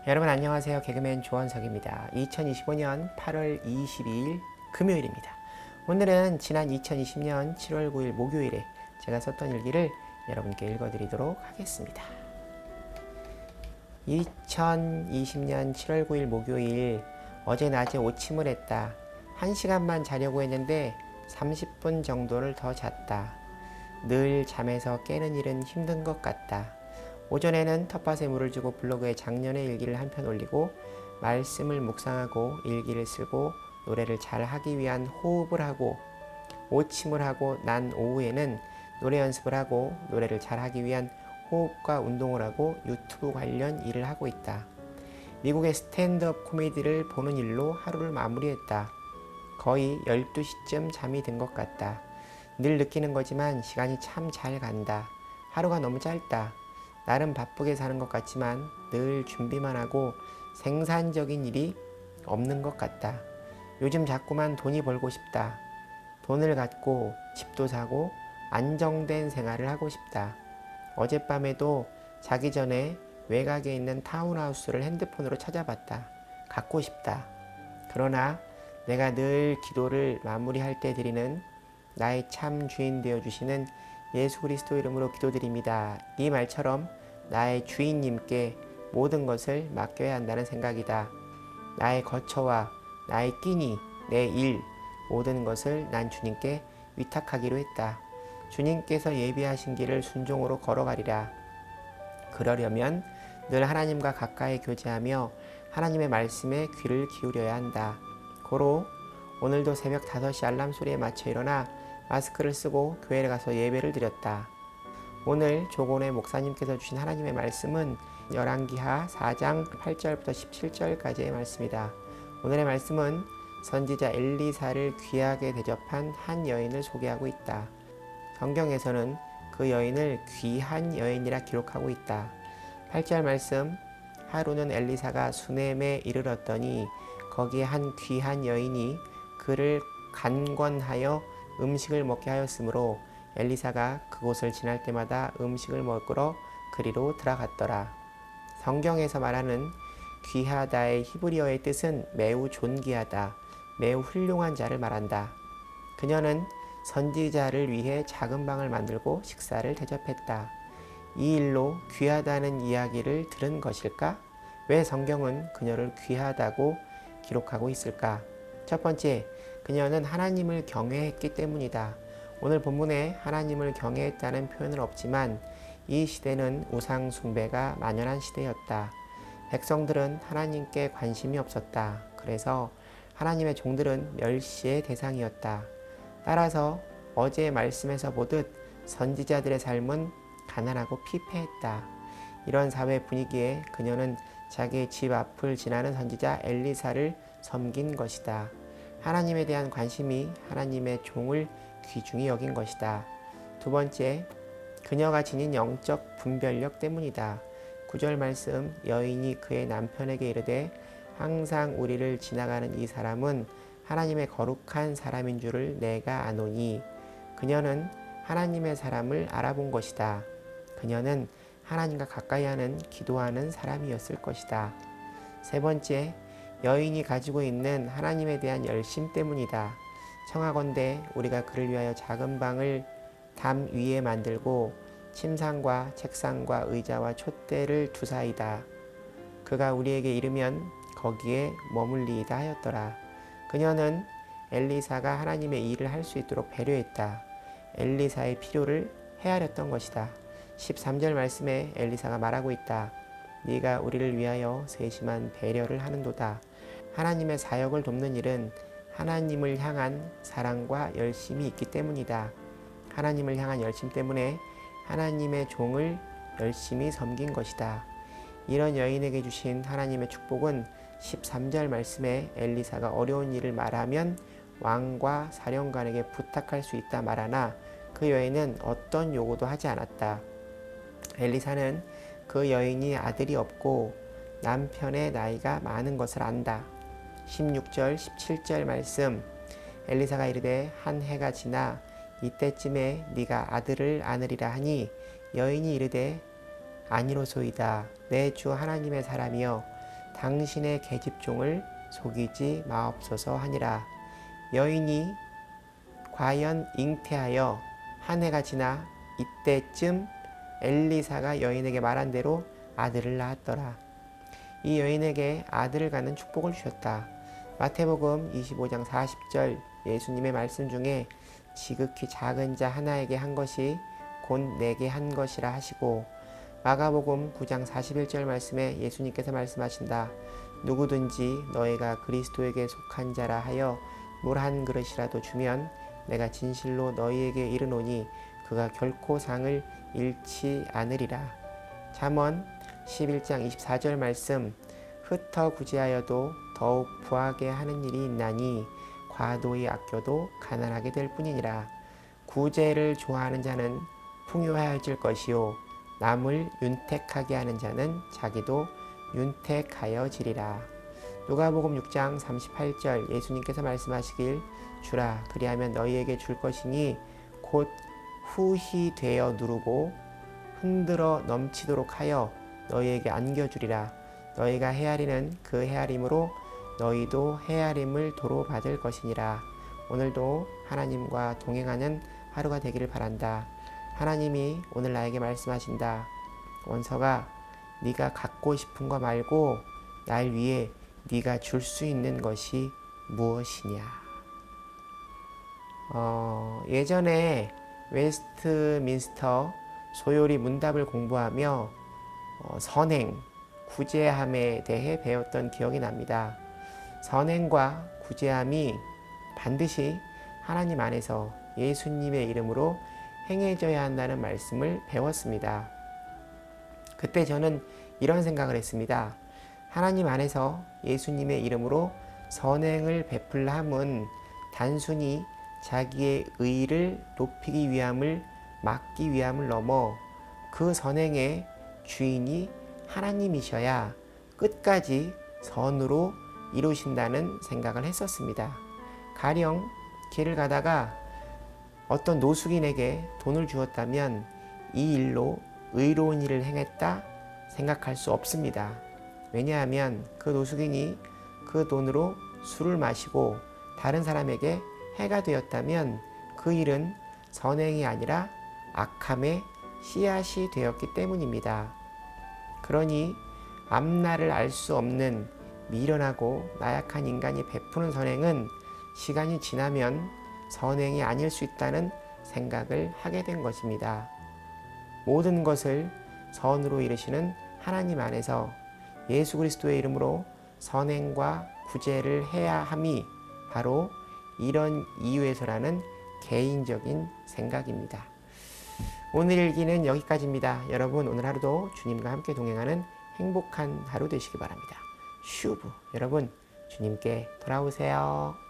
여러분 안녕하세요. 개그맨 조원석입니다. 2025년 8월 22일 금요일입니다. 오늘은 지난 2020년 7월 9일 목요일에 제가 썼던 일기를 여러분께 읽어드리도록 하겠습니다. 2020년 7월 9일 목요일, 어제 낮에 오침을 했다. 1시간만 자려고 했는데 30분 정도를 더 잤다. 늘 잠에서 깨는 일은 힘든 것 같다. 오전에는 텃밭에 물을 주고 블로그에 작년의 일기를 한 편 올리고 말씀을 묵상하고 일기를 쓰고 노래를 잘 하기 위한 호흡을 하고 오침을 하고 난 오후에는 노래 연습을 하고 노래를 잘 하기 위한 호흡과 운동을 하고 유튜브 관련 일을 하고 있다. 미국의 스탠드업 코미디를 보는 일로 하루를 마무리했다. 거의 12시쯤 잠이 든 것 같다. 늘 느끼는 거지만 시간이 참 잘 간다. 하루가 너무 짧다. 나름 바쁘게 사는 것 같지만 늘 준비만 하고 생산적인 일이 없는 것 같다. 요즘 자꾸만 돈이 벌고 싶다. 돈을 갖고 집도 사고 안정된 생활을 하고 싶다. 어젯밤에도 자기 전에 외곽에 있는 타운하우스를 핸드폰으로 찾아봤다. 갖고 싶다. 그러나 내가 늘 기도를 마무리할 때 드리는 나의 참 주인 되어주시는 예수 그리스도 이름으로 기도드립니다. 이 말처럼 나의 주인님께 모든 것을 맡겨야 한다는 생각이다. 나의 거처와 나의 끼니, 내 일, 모든 것을 난 주님께 위탁하기로 했다. 주님께서 예비하신 길을 순종으로 걸어가리라. 그러려면 늘 하나님과 가까이 교제하며 하나님의 말씀에 귀를 기울여야 한다. 고로 오늘도 새벽 5시 알람 소리에 맞춰 일어나 마스크를 쓰고 교회를 가서 예배를 드렸다. 오늘 조곤의 목사님께서 주신 하나님의 말씀은 열왕기하 4장 8절부터 17절까지의 말씀이다. 오늘의 말씀은 선지자 엘리사를 귀하게 대접한 한 여인을 소개하고 있다. 성경에서는 그 여인을 귀한 여인이라 기록하고 있다. 8절 말씀, 하루는 엘리사가 수넴에 이르렀더니 거기에 한 귀한 여인이 그를 간권하여 음식을 먹게 하였으므로 엘리사가 그곳을 지날 때마다 음식을 먹으러 그리로 들어갔더라. 성경에서 말하는 귀하다의 히브리어의 뜻은 매우 존귀하다, 매우 훌륭한 자를 말한다. 그녀는 선지자를 위해 작은 방을 만들고 식사를 대접했다. 이 일로 귀하다는 이야기를 들은 것일까? 왜 성경은 그녀를 귀하다고 기록하고 있을까? 첫 번째, 그녀는 하나님을 경외했기 때문이다. 오늘 본문에 하나님을 경외했다는 표현은 없지만 이 시대는 우상 숭배가 만연한 시대였다. 백성들은 하나님께 관심이 없었다. 그래서 하나님의 종들은 멸시의 대상이었다. 따라서 어제 말씀에서 보듯 선지자들의 삶은 가난하고 피폐했다. 이런 사회 분위기에 그녀는 자기의 집 앞을 지나는 선지자 엘리사를 섬긴 것이다. 하나님에 대한 관심이 하나님의 종을 귀중히 여긴 것이다. 두 번째, 그녀가 지닌 영적 분별력 때문이다. 9절 말씀, 여인이 그의 남편에게 이르되 항상 우리를 지나가는 이 사람은 하나님의 거룩한 사람인 줄을 내가 아노니. 그녀는 하나님의 사람을 알아본 것이다. 그녀는 하나님과 가까이 하는 기도하는 사람이었을 것이다. 세 번째, 여인이 가지고 있는 하나님에 대한 열심 때문이다. 청하건대 우리가 그를 위하여 작은 방을 담 위에 만들고 침상과 책상과 의자와 촛대를 두사이다. 그가 우리에게 이르면 거기에 머물리이다 하였더라. 그녀는 엘리사가 하나님의 일을 할 수 있도록 배려했다. 엘리사의 필요를 헤아렸던 것이다. 13절 말씀에 엘리사가 말하고 있다. 네가 우리를 위하여 세심한 배려를 하는도다. 하나님의 사역을 돕는 일은 하나님을 향한 사랑과 열심이 있기 때문이다. 하나님을 향한 열심 때문에 하나님의 종을 열심히 섬긴 것이다. 이런 여인에게 주신 하나님의 축복은 13절 말씀에 엘리사가 어려운 일을 말하면 왕과 사령관에게 부탁할 수 있다 말하나 그 여인은 어떤 요구도 하지 않았다. 엘리사는 그 여인이 아들이 없고 남편의 나이가 많은 것을 안다. 16절 17절 말씀, 엘리사가 이르되 한 해가 지나 이때쯤에 네가 아들을 안으리라 하니 여인이 이르되 아니로소이다. 내 주 하나님의 사람이여 당신의 계집종을 속이지 마옵소서 하니라. 여인이 과연 잉태하여 한 해가 지나 이때쯤 엘리사가 여인에게 말한 대로 아들을 낳았더라. 이 여인에게 아들을 갖는 축복을 주셨다. 마태복음 25장 40절 예수님의 말씀 중에 지극히 작은 자 하나에게 한 것이 곧 내게 한 것이라 하시고, 마가복음 9장 41절 말씀에 예수님께서 말씀하신다. 누구든지 너희가 그리스도에게 속한 자라 하여 물 한 그릇이라도 주면 내가 진실로 너희에게 이르노니 그가 결코 상을 잃지 않으리라. 잠언 11장 24절 말씀, 흩어 구제하여도 더욱 부하게 하는 일이 있나니 과도히 아껴도 가난하게 될 뿐이니라. 구제를 좋아하는 자는 풍요해질 것이요 남을 윤택하게 하는 자는 자기도 윤택하여지리라. 누가복음 6장 38절 예수님께서 말씀하시길, 주라 그리하면 너희에게 줄 것이니 곧 후히 되어 누르고 흔들어 넘치도록 하여 너희에게 안겨주리라. 너희가 헤아리는 그 헤아림으로 너희도 헤아림을 도로 받을 것이니라. 오늘도 하나님과 동행하는 하루가 되기를 바란다. 하나님이 오늘 나에게 말씀하신다. 원서가 네가 갖고 싶은 거 말고 날 위해 네가 줄 수 있는 것이 무엇이냐. 예전에 웨스트민스터 소요리 문답을 공부하며 선행, 구제함에 대해 배웠던 기억이 납니다. 선행과 구제함이 반드시 하나님 안에서 예수님의 이름으로 행해져야 한다는 말씀을 배웠습니다. 그때 저는 이런 생각을 했습니다. 하나님 안에서 예수님의 이름으로 선행을 베풀라 함은 단순히 자기의 의를 높이기 위함을 막기 위함을 넘어 그 선행의 주인이 하나님이셔야 끝까지 선으로 이루신다는 생각을 했었습니다. 가령 길을 가다가 어떤 노숙인에게 돈을 주었다면 이 일로 의로운 일을 행했다 생각할 수 없습니다. 왜냐하면 그 노숙인이 그 돈으로 술을 마시고 다른 사람에게 해가 되었다면 그 일은 선행이 아니라 악함의 씨앗이 되었기 때문입니다. 그러니 앞날을 알 수 없는 미련하고 나약한 인간이 베푸는 선행은 시간이 지나면 선행이 아닐 수 있다는 생각을 하게 된 것입니다. 모든 것을 선으로 이루시는 하나님 안에서 예수 그리스도의 이름으로 선행과 구제를 해야 함이 바로 이런 이유에서라는 개인적인 생각입니다. 오늘 일기는 여기까지입니다. 여러분 오늘 하루도 주님과 함께 동행하는 행복한 하루 되시기 바랍니다. 슈브 여러분 주님께 돌아오세요.